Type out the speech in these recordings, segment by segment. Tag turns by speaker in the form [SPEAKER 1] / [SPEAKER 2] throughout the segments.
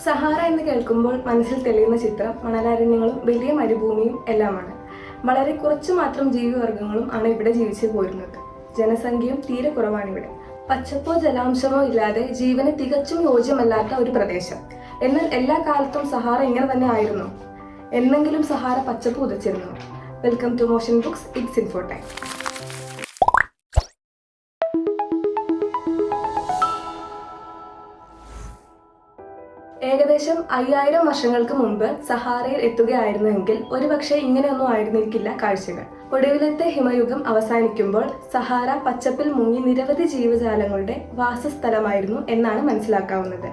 [SPEAKER 1] Sahara എന്ന് കേൾക്കുമ്പോൾ മനസ്സിൽ തെളിയുന്ന ചിത്രം മണലാരണ്യങ്ങളും വലിയ മരുഭൂമിയും എല്ലാമാണ്. വളരെ കുറച്ചു മാത്രം ജീവിവർഗങ്ങളും ആണ് ഇവിടെ ജീവിച്ചു പോരുന്നത്. ജനസംഖ്യയും തീരെ കുറവാണിവിടെ. പച്ചപ്പോ ജലാംശമോ ഇല്ലാതെ ജീവന് തികച്ചും യോജ്യമല്ലാത്ത ഒരു പ്രദേശം. എന്നാൽ എല്ലാ കാലത്തും സഹാറ ഇങ്ങനെ തന്നെ ആയിരുന്നു. എന്നെങ്കിലും സഹാറ പച്ചപ്പ് ഉദിച്ചിരുന്നു. Welcome to motion books. It's info time. ഏകദേശം 5000 വർഷങ്ങൾക്ക് മുമ്പ് സഹാറയിൽ എത്തുകയായിരുന്നുവെങ്കിൽ ഒരുപക്ഷെ ഇങ്ങനെയൊന്നും ആയിരുന്നിരിക്കില്ല കാഴ്ചകൾ. ഒടുവിലത്തെ ഹിമയുഗം അവസാനിക്കുമ്പോൾ സഹാറ പച്ചപ്പിൽ മുങ്ങി നിരവധി ജീവജാലങ്ങളുടെ വാസസ്ഥലമായിരുന്നു എന്നാണ് മനസ്സിലാക്കാവുന്നത്.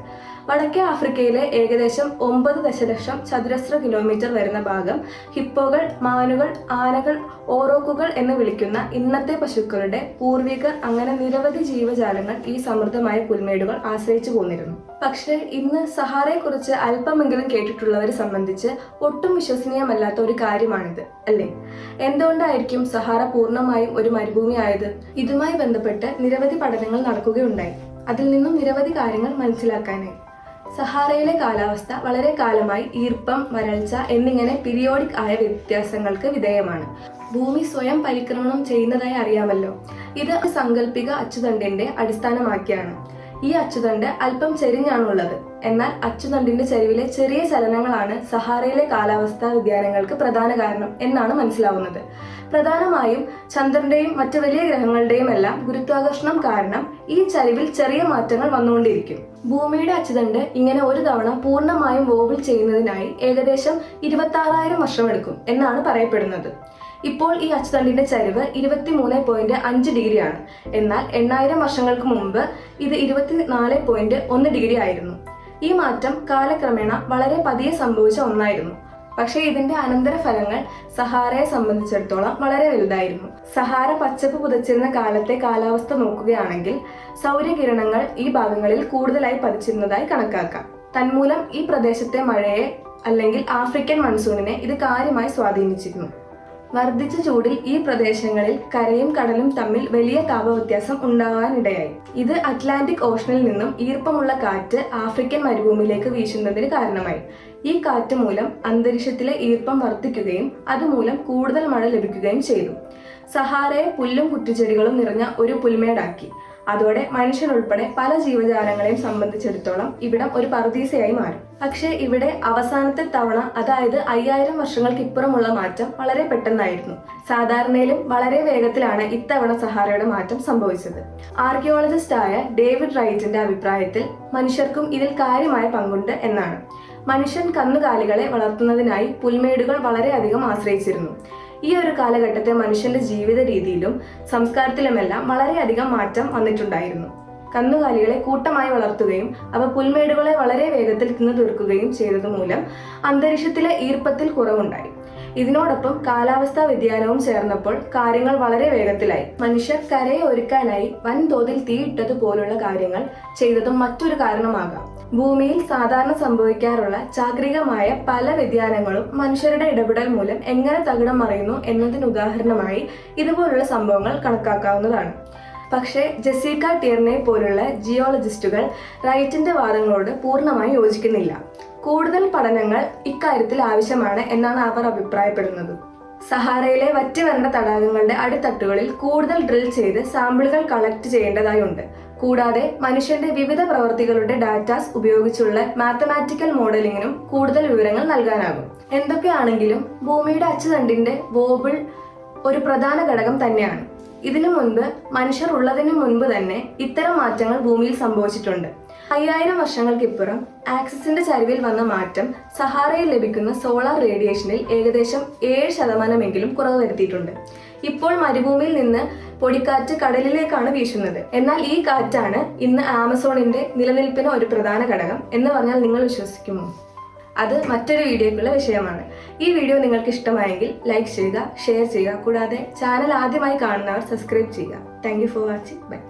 [SPEAKER 1] വടക്കേ ആഫ്രിക്കയിലെ ഏകദേശം 9 ദശലക്ഷം ചതുരശ്ര കിലോമീറ്റർ വരുന്ന ഭാഗം ഹിപ്പോകൾ, മാനുകൾ, ആനകൾ, ഓറോക്കുകൾ എന്ന് വിളിക്കുന്ന ഇന്നത്തെ പശുക്കളുടെ പൂർവികർ അങ്ങനെ നിരവധി ജീവജാലങ്ങൾ ഈ സമൃദ്ധമായ പുൽമേടുകൾ ആശ്രയിച്ചു പോന്നിരുന്നു. പക്ഷേ ഇന്ന് സഹാറയെക്കുറിച്ച് അല്പമെങ്കിലും കേട്ടിട്ടുള്ളവരെ സംബന്ധിച്ച് ഒട്ടും വിശ്വസനീയമല്ലാത്ത ഒരു കാര്യമാണിത്, അല്ലേ? എന്തുകൊണ്ടായിരിക്കും സഹാറ പൂർണ്ണമായും ഒരു മരുഭൂമി ആയത്? ഇതുമായി ബന്ധപ്പെട്ട് നിരവധി പഠനങ്ങൾ നടക്കുകയുണ്ടായി. അതിൽ നിന്നും നിരവധി കാര്യങ്ങൾ മനസ്സിലാക്കാനായി. സഹാറയിലെ കാലാവസ്ഥ വളരെ കാലമായി ഈർപ്പം, വരൾച്ച എന്നിങ്ങനെ പീരിയോഡിക് ആയ വ്യത്യാസങ്ങൾക്ക് വിധേയമാണ്. ഭൂമി സ്വയം പരിക്രമണം ചെയ്യുന്നതായി അറിയാമല്ലോ. ഇത് സാങ്കല്പിക അച്ചുതണ്ടിന്റെ അടിസ്ഥാനമാക്കിയാണ്. ഈ അച്ചുതണ്ട് അല്പം ചെരിഞ്ഞാണുള്ളത്. എന്നാൽ അച്ചുതണ്ടിന്റെ ചരിവിലെ ചെറിയ ചലനങ്ങളാണ് സഹാറയിലെ കാലാവസ്ഥാ വ്യതിയാനങ്ങൾക്ക് പ്രധാന കാരണം എന്നാണ് മനസ്സിലാവുന്നത്. പ്രധാനമായും ചന്ദ്രന്റെയും മറ്റു വലിയ ഗ്രഹങ്ങളുടെയും എല്ലാം ഗുരുത്വാകർഷണം കാരണം ഈ ചരിവിൽ ചെറിയ മാറ്റങ്ങൾ വന്നുകൊണ്ടിരിക്കും. ഭൂമിയുടെ അച്ചുതണ്ട് ഇങ്ങനെ ഒരു തവണ പൂർണ്ണമായും വോബിൾ ചെയ്യുന്നതിനായി ഏകദേശം 26,000 വർഷമെടുക്കും എന്നാണ് പറയപ്പെടുന്നത്. ഇപ്പോൾ ഈ അച്ചുതണ്ടിന്റെ ചരിവ് 23.5 ഡിഗ്രിയാണ്. എന്നാൽ 8000 വർഷങ്ങൾക്ക് മുമ്പ് ഇത് 24.1 ഡിഗ്രി ആയിരുന്നു. ഈ മാറ്റം കാലക്രമേണ വളരെ പതിയെ സംഭവിച്ച ഒന്നായിരുന്നു. പക്ഷേ ഇതിന്റെ അനന്തരഫലങ്ങൾ സഹാറയെ സംബന്ധിച്ചിടത്തോളം വളരെ വലുതായിരുന്നു. സഹാറ പച്ചപ്പ് പുതച്ചിരുന്ന കാലത്തെ കാലാവസ്ഥ നോക്കുകയാണെങ്കിൽ സൗരകിരണങ്ങൾ ഈ ഭാഗങ്ങളിൽ കൂടുതലായി പതിച്ചിരുന്നതായി കണക്കാക്കാം. തന്മൂലം ഈ പ്രദേശത്തെ മഴയെ അല്ലെങ്കിൽ ആഫ്രിക്കൻ മൺസൂണിനെ ഇത് കാര്യമായി സ്വാധീനിച്ചിരുന്നു. വർദ്ധിച്ച ചൂടിൽ ഈ പ്രദേശങ്ങളിൽ കരയും കടലും തമ്മിൽ വലിയ താപവ്യത്യാസം ഉണ്ടാകാനിടയായി. ഇത് അറ്റ്ലാന്റിക് ഓഷനിൽ നിന്നും ഈർപ്പമുള്ള കാറ്റ് ആഫ്രിക്കൻ മരുഭൂമിയിലേക്ക് വീശുന്നതിന് കാരണമായി. ഈ കാറ്റ് മൂലം അന്തരീക്ഷത്തിലെ ഈർപ്പം വർദ്ധിക്കുകയും അതുമൂലം കൂടുതൽ മഴ ലഭിക്കുകയും ചെയ്തു. സഹാറയെ പുല്ലും കുറ്റിച്ചെടികളും നിറഞ്ഞ ഒരു പുൽമേടാക്കി. അതോടെ മനുഷ്യനുൾപ്പെടെ പല ജീവജാലങ്ങളെയും സംബന്ധിച്ചിടത്തോളം ഇവിടം ഒരു പറുദീസയായി മാറി. പക്ഷേ ഇവിടെ അവസാനത്തെ തവണ, അതായത് 5000 വർഷങ്ങൾക്ക് ഇപ്പുറമുള്ള മാറ്റം വളരെ പെട്ടെന്നായിരുന്നു. സാധാരണയിലും വളരെ വേഗത്തിലാണ് ഇത്തവണ സഹാറയുടെ മാറ്റം സംഭവിച്ചത്. ആർക്കിയോളജിസ്റ്റായ ഡേവിഡ് റൈറ്റിന്റെ അഭിപ്രായത്തിൽ മനുഷ്യർക്കും ഇതിൽ കാര്യമായ പങ്കുണ്ട് എന്നാണ്. മനുഷ്യൻ കന്നുകാലികളെ വളർത്തുന്നതിനായി പുൽമേടുകൾ വളരെയധികം ആശ്രയിച്ചിരുന്നു. ഈ ഒരു കാലഘട്ടത്തെ മനുഷ്യന്റെ ജീവിത രീതിയിലും സംസ്കാരത്തിലുമെല്ലാം വളരെയധികം മാറ്റം വന്നിട്ടുണ്ടായിരുന്നു. കന്നുകാലികളെ കൂട്ടമായി വളർത്തുകയും അവ പുൽമേടുകളെ വളരെ വേഗത്തിൽ തിന്നു തീർക്കുകയും ചെയ്തത് മൂലം അന്തരീക്ഷത്തിലെ ഈർപ്പത്തിൽ കുറവുണ്ടായി. ഇതിനോടൊപ്പം കാലാവസ്ഥാ വ്യതിയാനവും ചേർന്നപ്പോൾ കാര്യങ്ങൾ വളരെ വേഗത്തിലായി. മനുഷ്യർ കരയെ ഒരുക്കാനായി വൻതോതിൽ തീയിട്ടതുപോലുള്ള കാര്യങ്ങൾ ചെയ്തതും മറ്റൊരു കാരണമാകാം. ഭൂമിയിൽ സാധാരണ സംഭവിക്കാറുള്ള ചാക്രികമായ പല വ്യതിയാനങ്ങളും മനുഷ്യരുടെ ഇടപെടൽ മൂലം എങ്ങനെ തകിടം മറിയുന്നു എന്നതിന് ഉദാഹരണമായി ഇതുപോലുള്ള സംഭവങ്ങൾ കണക്കാക്കാവുന്നതാണ്. പക്ഷേ ജെസിക്ക ടിയർനെ പോലുള്ള ജിയോളജിസ്റ്റുകൾ റൈറ്റിന്റെ വാദങ്ങളോട് പൂർണ്ണമായി യോജിക്കുന്നില്ല. കൂടുതൽ പഠനങ്ങൾ ഇക്കാര്യത്തിൽ ആവശ്യമാണ് എന്നാണ് അവർ അഭിപ്രായപ്പെടുന്നത്. സഹാറയിലെ വറ്റിവരണ്ട തടാകങ്ങളുടെ അടിത്തട്ടുകളിൽ കൂടുതൽ ഡ്രിൽ ചെയ്ത് സാമ്പിളുകൾ കളക്ട് ചെയ്യേണ്ടതായുണ്ട്. കൂടാതെ മനുഷ്യന്റെ വിവിധ പ്രവൃത്തികളുടെ ഡാറ്റാസ് ഉപയോഗിച്ചുള്ള മാത്തമാറ്റിക്കൽ മോഡലിംഗിനും കൂടുതൽ വിവരങ്ങൾ നൽകാനാകും. എന്തൊക്കെയാണെങ്കിലും ഭൂമിയുടെ അച്ചുതണ്ടിന്റെ വോബിൾ ഒരു പ്രധാന ഘടകം തന്നെയാണ്. ഇതിനു മുൻപ് മനുഷ്യർ ഉള്ളതിനു മുൻപ് തന്നെ ഇത്തരം മാറ്റങ്ങൾ ഭൂമിയിൽ സംഭവിച്ചിട്ടുണ്ട്. 5000 വർഷങ്ങൾക്കിപ്പുറം ആക്സിസിന്റെ ചരിവിൽ വന്ന മാറ്റം സഹാറയിൽ ലഭിക്കുന്ന സോളാർ റേഡിയേഷനിൽ ഏകദേശം 7% കുറവ് വരുത്തിയിട്ടുണ്ട്. ഇപ്പോൾ മരുഭൂമിയിൽ നിന്ന് പൊടിക്കാറ്റ് കടലിലേക്കാണ് വീശുന്നത്. എന്നാൽ ഈ കാറ്റാണ് ഇന്ന് ആമസോണിന്റെ നിലനിൽപ്പിന് ഒരു പ്രധാന ഘടകം എന്ന് പറഞ്ഞാൽ നിങ്ങൾ വിശ്വസിക്കുമോ? അത് മറ്റൊരു വീഡിയോക്കുള്ള വിഷയമാണ്. ഈ വീഡിയോ നിങ്ങൾക്ക് ഇഷ്ടമായെങ്കിൽ ലൈക്ക് ചെയ്യുക, ഷെയർ ചെയ്യുക. കൂടാതെ ചാനൽ ആദ്യമായി കാണുന്നവർ സബ്സ്ക്രൈബ് ചെയ്യുക. Thank you for watching. By.